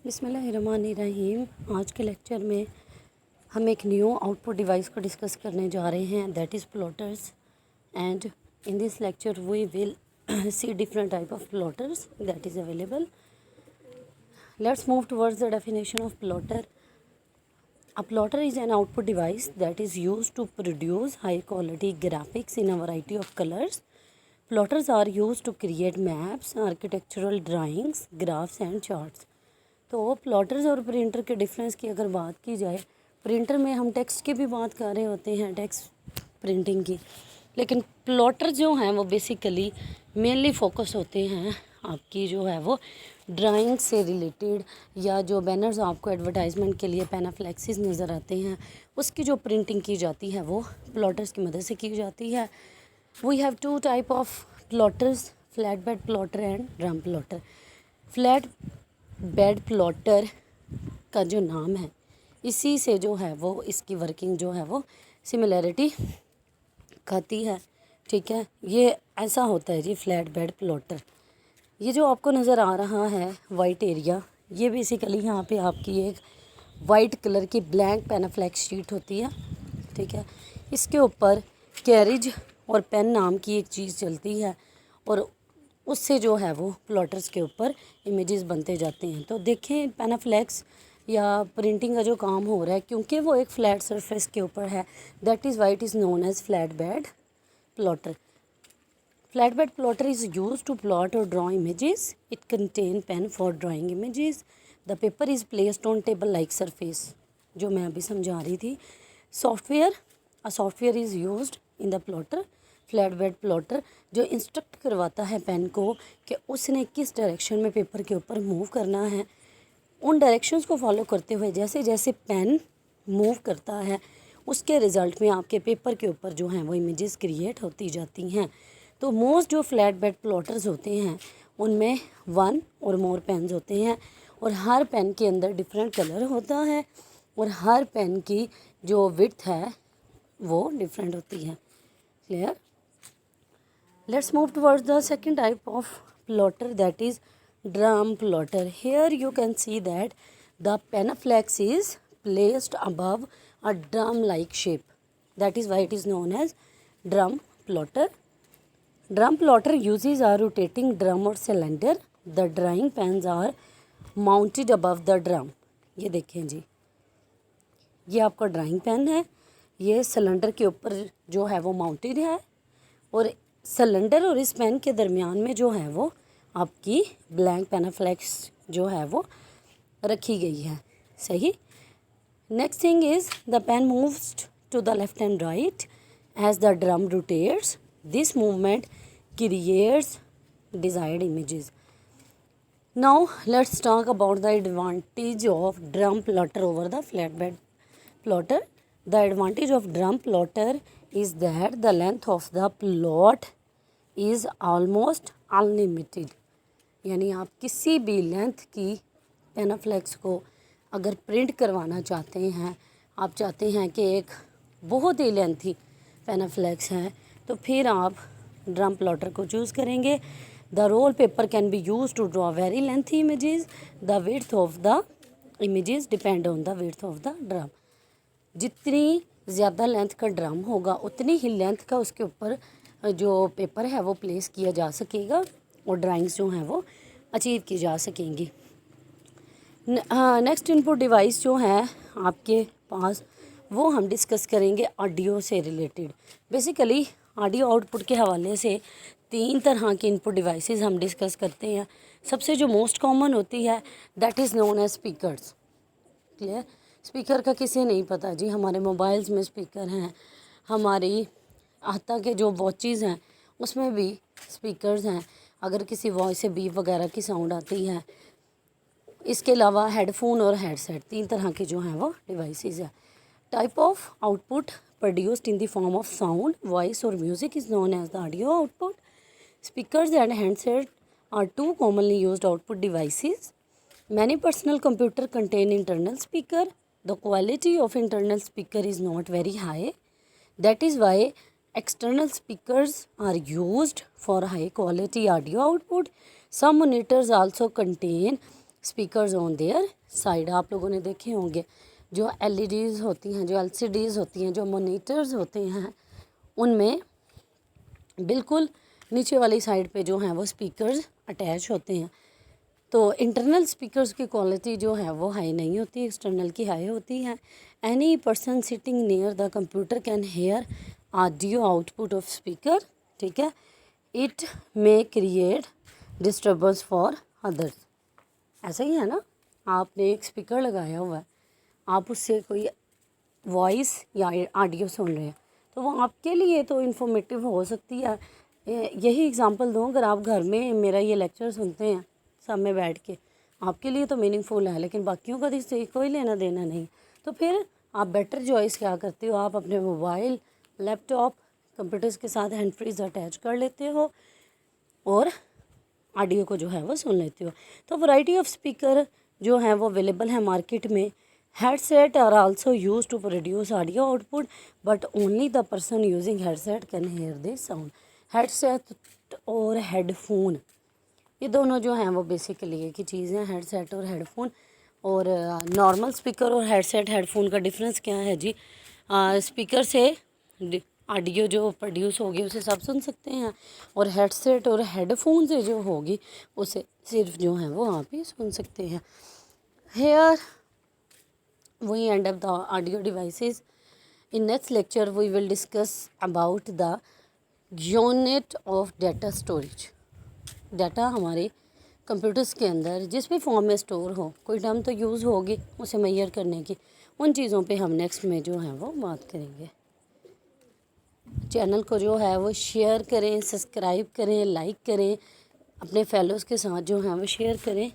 बिस्मिल्लाहिर्रहमानिर्रहीम। आज के लेक्चर में हम एक न्यू आउटपुट डिवाइस को डिस्कस करने जा रहे हैं, that is plotters. And in this lecture we will see different type of plotters that is available. Let's move towards the definition of plotter. A plotter is an output device that is used to produce high quality graphics in a variety of colors. Plotters are used to create maps, architectural drawings, graphs and charts. तो plotters और printer के difference की अगर बात की जाए, printer में हम टेक्स्ट की भी बात कर रहे होते हैं, टेक्स्ट प्रिंटिंग की, लेकिन प्लॉटर जो हैं वो बेसिकली मेनली फोकस होते हैं आपकी जो है वो ड्राइंग से रिलेटेड, या जो बैनर्स आपको एडवर्टाइजमेंट के लिए पैनाफ्लेक्सिस नज़र आते हैं उसकी जो प्रिंटिंग की जाती है वो प्लॉटर्स की मदद से की जाती है। We have two type of plotters, flat bed plotter and drum plotter. Flat bed plotter का जो नाम है इसी से जो है वो इसकी वर्किंग जो है वो सिमिलैरिटी खाती है, ठीक है। ये ऐसा होता है जी फ्लैट बेड प्लॉटर। ये जो आपको नज़र आ रहा है वाइट एरिया, ये बेसिकली यहाँ पे आपकी एक वाइट कलर की ब्लैंक पैनाफ्लेक्स शीट होती है, ठीक है। इसके ऊपर कैरिज और पेन नाम की एक चीज़ चलती है और उससे जो है वो प्लॉटर्स के ऊपर इमेजेस बनते जाते हैं। तो देखें पैनाफ्लेक्स या प्रिंटिंग का जो काम हो रहा है, क्योंकि वो एक फ्लैट सरफेस के ऊपर है, that is why it is known as flat bed plotter. Flat bed plotter is use to plot और draw images. It contain pen for drawing images. The paper is placed on table like surface, जो मैं अभी समझा रही थी। Software is used in the plotter. Flat bed plotter जो instruct करवाता है पेन को कि उसने किस डायरेक्शन में पेपर के ऊपर मूव करना है, उन डायरेक्शंस को फॉलो करते हुए जैसे जैसे पेन मूव करता है उसके रिज़ल्ट में आपके पेपर के ऊपर जो हैं वो इमेजेस क्रिएट होती जाती हैं। तो मोस्ट जो फ्लैट बेड प्लॉटर्स होते हैं उनमें वन और मोर पेन्स होते हैं और हर पेन के अंदर डिफरेंट कलर होता है और हर पेन की जो विड्थ है वो डिफरेंट होती है। Clear? Let's move towards the second type of plotter, that is drum plotter. Here you can see that the panaflex is placed above a drum like shape. That is why it is known as drum plotter. Drum plotter uses a rotating drum or cylinder. The drawing pens are mounted above the drum. ये देखें जी, ये आपका drawing pen है, ये cylinder के ऊपर जो है वो माउंटेड है और सिलेंडर और इस पेन के दरमियान में जो है वो आपकी ब्लैंक पैनाफ्लेक्स जो है वो रखी गई है, सही। Next thing is the pen moves to the left and right as the drum rotates. This movement creates desired images. Now let's talk about the advantage of drum plotter over the flat bed plotter. The advantage of drum plotter is that the length of the plot is almost unlimited. यानी आप किसी भी length की panaflex को अगर print करवाना चाहते हैं, आप चाहते हैं कि एक बहुत ही लेंथी पैनाफ्लेक्स है, तो फिर आप ड्रम प्लॉटर को चूज़ करेंगे. The roll paper can be use to draw very lengthy images. The width of the images depend on the width of the drum. जितनी ज़्यादा लेंथ का ड्रम होगा उतनी ही लेंथ का उसके ऊपर जो पेपर है वो प्लेस किया जा सकेगा और ड्राइंग्स जो हैं वो अचीव की जा सकेंगी. नेक्स्ट इनपुट डिवाइस जो है आपके पास वो हम डिस्कस करेंगे ऑडियो से रिलेटेड. बेसिकली ऑडियो आउटपुट के हवाले से तीन तरह की इनपुट डिवाइसेस हम डिस्कस करते हैं. सबसे जो मोस्ट कॉमन होती है that is known as speakers. Clear? Speaker का किसे नहीं पता जी. हमारे मोबाइल्स में स्पीकर हैं, हमारी आता के जो वॉचेस हैं उसमें भी स्पीकर्स हैं अगर किसी वॉइस से बीप वगैरह की साउंड आती है. इसके अलावा हेडफोन और हेडसेट, तीन तरह के जो हैं वो डिवाइसेस हैं. Type of output produced in the form of sound, voice और music is known as the audio output. Speakers and handset are two commonly used output devices. Many personal computer contain internal speaker. The quality of internal speaker is not very high. That is why external speakers are used for high quality audio output. Some monitors also contain speakers on their side. आप लोगों ने देखे होंगे जो LEDs होती हैं, जो LCDs होती हैं, जो मॉनिटर्स होते हैं, उनमें बिल्कुल नीचे वाली साइड पे जो हैं वो स्पीकर्स अटैच होते हैं। तो इंटरनल स्पीकर्स की क्वालिटी जो है वो हाई नहीं होती, एक्सटर्नल की हाई होती है। Any person sitting near the computer can hear audio output of speaker, ठीक है। It may create disturbance for others. ऐसा ही है ना, आपने एक स्पीकर लगाया हुआ है, आप उससे कोई वॉइस या ऑडियो सुन रहे हैं, तो वो आपके लिए तो इन्फॉर्मेटिव हो सकती है। यही एग्जांपल दूँ, अगर आप घर में मेरा ये लेक्चर सुनते हैं सामने बैठ के, आपके लिए तो मीनिंगफुल है, लेकिन बाकियों का तो इससे कोई लेना देना नहीं। तो फिर आप बेटर चॉइस क्या करते हो, आप अपने मोबाइल, लैपटॉप, कंप्यूटर्स के साथ हैंड फ्रीज अटैच कर लेते हो और ऑडियो को जो है वो सुन लेते हो। तो वैरायटी ऑफ स्पीकर जो है वो अवेलेबल है मार्केट में। Headset are also use to produce audio output, but only the person using headset can hear this sound. Headset और हेडफोन, ये दोनों जो हैं वो बेसिकली एक ही चीज़ है, हेडसेट और हेडफोन। और नॉर्मल स्पीकर और हेडसेट हेडफोन का डिफरेंस क्या है जी? स्पीकर से ऑडियो जो प्रोड्यूस होगी उसे सब सुन सकते हैं, और हेडसेट और हेडफोन से जो होगी उसे सिर्फ जो है वो आप ही सुन सकते हैं। Here we end up the audio devices. In next lecture we will discuss about the unit of data storage. Data हमारे कंप्यूटर्स के अंदर जिस भी फॉर्म में स्टोर हो, कोई टर्म तो यूज़ होगी उसे मेजर करने की, उन चीज़ों पे हम नेक्स्ट में जो है वो बात करेंगे। चैनल को जो है वो शेयर करें, सब्सक्राइब करें, लाइक करें, अपने फेलोज़ के साथ जो है वो शेयर करें।